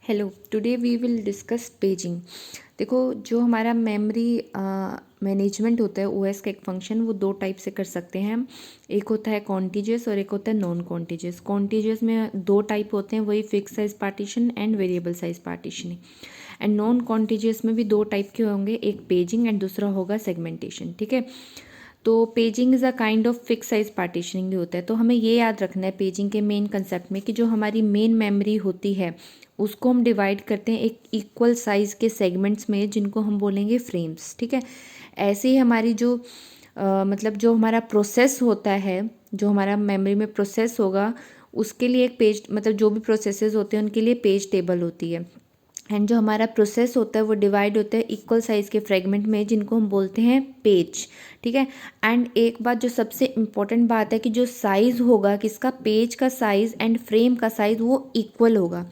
Hello, today we will discuss paging. देखो, जो हमारा मेमोरी मैनेजमेंट होता है ओएस का एक फंक्शन, वो दो टाइप से कर सकते हैं हम। एक होता है कॉन्टीजियस और एक होता है नॉन कॉन्टीजियस। कॉन्टीजियस में दो टाइप होते हैं, वही fix size partition and variable size partitioning. And non contiguous में भी दो टाइप के होंगे, एक पेजिंग एंड दूसरा होगा सेगमेंटेशन। ठीक है, तो paging is a kind of fix size partitioning भी होता है। तो हमें ये याद रखना है पेजिंग के मेन कंसेप्ट में कि जो हमारी मेन मेमोरी होती है उसको हम डिवाइड करते हैं एक इक्वल साइज़ के सेगमेंट्स में, जिनको हम बोलेंगे फ्रेम्स। ठीक है, ऐसे ही हमारी जो मतलब जो हमारा प्रोसेस होता है, जो हमारा मेमोरी में प्रोसेस होगा, उसके लिए एक पेज, मतलब जो भी प्रोसेसेस होते हैं उनके लिए पेज टेबल होती है। एंड जो हमारा प्रोसेस होता है वो डिवाइड होता है इक्वल साइज़ के फ्रेगमेंट में, जिनको हम बोलते हैं पेज। ठीक है, एंड एक बात जो सबसे इम्पॉर्टेंट बात है कि जो साइज़ होगा किसका, पेज का साइज़ एंड फ्रेम का साइज़ वो इक्वल होगा।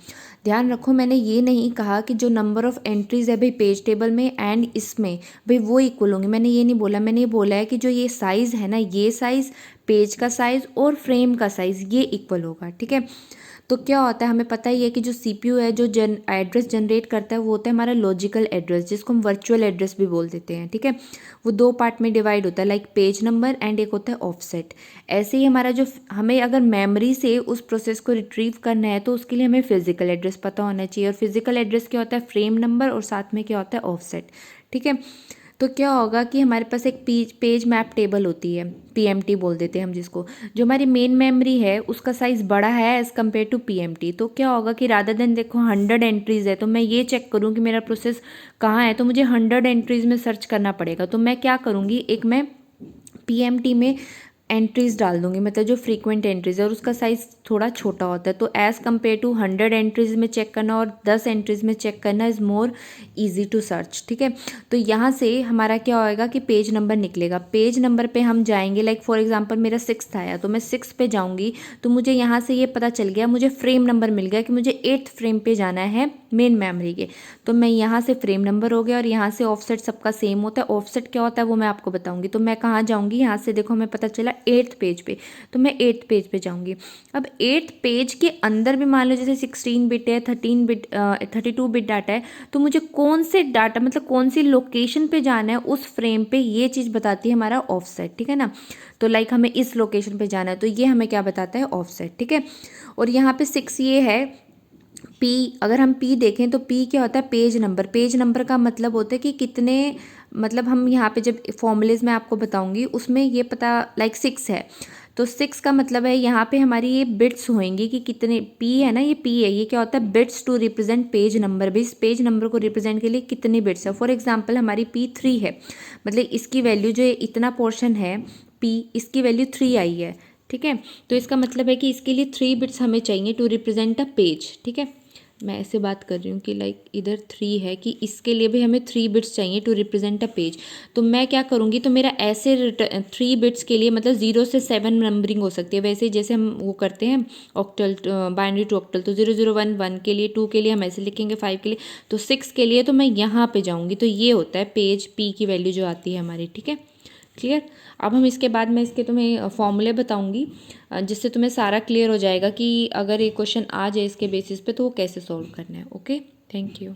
ध्यान रखो, मैंने ये नहीं कहा कि जो नंबर ऑफ़ एंट्रीज़ है भाई पेज टेबल में एंड इसमें भाई वो इक्वल होंगे, मैंने ये नहीं बोला। मैंने ये बोला है कि जो ये साइज़ है ना, ये साइज़, पेज का साइज़ और फ्रेम का साइज़ ये इक्वल होगा। ठीक है, तो क्या होता है, हमें पता ही है कि जो सीपीयू है जो एड्रेस जनरेट करता है वो होता है हमारा लॉजिकल एड्रेस, जिसको हम वर्चुअल एड्रेस भी बोल देते हैं। ठीक है, वो दो पार्ट में डिवाइड होता है, लाइक पेज नंबर एंड एक होता है ऑफसेट। ऐसे ही हमारा जो हमें अगर मेमोरी से उस प्रोसेस को रिट्रीव करना है तो उसके लिए हमें फिजिकल एड्रेस पता होना चाहिए। और फिजिकल एड्रेस क्या होता है, फ्रेम नंबर और साथ में क्या होता है, ऑफसेट। ठीक है, तो क्या होगा कि हमारे पास एक पेज मैप टेबल होती है, पीएमटी बोल देते हैं हम जिसको। जो हमारी मेन मेमोरी है उसका साइज़ बड़ा है एज़ कम्पेयर टू पीएमटी। तो क्या होगा कि रादर देन देखो 100 एंट्रीज़ है तो मैं ये चेक करूँ कि मेरा प्रोसेस कहाँ है, तो मुझे 100 एंट्रीज़ में सर्च करना पड़ेगा। तो मैं क्या करूँगी, एक मैं पीएमटी में एंट्रीज़ डाल दूंगी, मतलब जो फ्रीक्वेंट एंट्रीज़ है, और उसका साइज़ थोड़ा छोटा होता है। तो एज़ कम्पेयर टू 100 एंट्रीज़ में चेक करना और 10 एंट्रीज़ में चेक करना is more easy to search. ठीक है, तो यहाँ से हमारा क्या होएगा कि पेज नंबर निकलेगा। पेज नंबर पे हम जाएंगे, लाइक फॉर एग्जांपल मेरा 6 आया तो मैं 6 पे जाऊँगी, तो मुझे यहाँ से ये पता चल गया, मुझे फ्रेम नंबर मिल गया कि मुझे 8th फ्रेम पे जाना है मेन मेमोरी के। तो मैं यहाँ से फ्रेम नंबर हो गया, और यहाँ से ऑफसेट सबका सेम होता है। ऑफसेट क्या होता है वो मैं आपको बताऊँगी। तो मैं कहाँ जाऊँगी, यहाँ से देखो हमें पता चला 8th पेज पे, तो मैं 8th पेज पे जाऊँगी। अब 8th पेज के अंदर भी मान लो जैसे 16 बिट है, 13 बिट 32 बिट डाटा है, तो मुझे कौन से डाटा, मतलब कौन सी लोकेशन पे जाना है उस फ्रेम पे, ये चीज़ बताती है हमारा ऑफसेट। ठीक है ना, तो लाइक हमें इस लोकेशन पे जाना है तो ये हमें क्या बताता है, ऑफसेट। ठीक है, और यहाँ पे 6 ये है पी। अगर हम पी देखें तो पी क्या होता है, पेज नंबर। पेज नंबर का मतलब होता है कि कितने, मतलब हम यहाँ पे जब फॉर्मूलेज में आपको बताऊंगी उसमें ये पता, लाइक 6 है तो 6 का मतलब है यहाँ पे हमारी ये बिट्स होंगी कि कितने, पी है ना, ये पी है, ये क्या होता है, bits to represent page number. भी इस पेज नंबर को रिप्रेजेंट के लिए कितने बिट्स है। फॉर एग्जाम्पल हमारी P3 है, मतलब इसकी वैल्यू जो इतना पोर्शन है पी, इसकी वैल्यू 3 आई है। ठीक है, तो इसका मतलब है कि इसके लिए 3 बिट्स हमें चाहिए टू रिप्रेजेंट अ पेज। ठीक है, मैं ऐसे बात कर रही हूँ कि लाइक इधर 3 है, कि इसके लिए भी हमें 3 बिट्स चाहिए टू रिप्रेजेंट अ पेज। तो मैं क्या करूँगी, तो मेरा ऐसे 3 बिट्स के लिए मतलब 0 से 7 नंबरिंग हो सकती है, वैसे जैसे हम वो करते हैं ऑक्टल, बाइनरी टू ऑक्टल। तो 0011 के लिए, 2 के लिए हम ऐसे लिखेंगे, 5 के लिए, तो 6 के लिए तो मैं यहाँ पे जाऊँगी। तो ये होता है पेज पी की वैल्यू जो आती है हमारी। ठीक है, क्लियर। अब हम इसके बाद मैं इसके तुम्हें फॉर्मूले बताऊंगी, जिससे तुम्हें सारा क्लियर हो जाएगा कि अगर ये क्वेश्चन आ जाए इसके बेसिस पे तो वो कैसे सॉल्व करना है। Okay, thank you.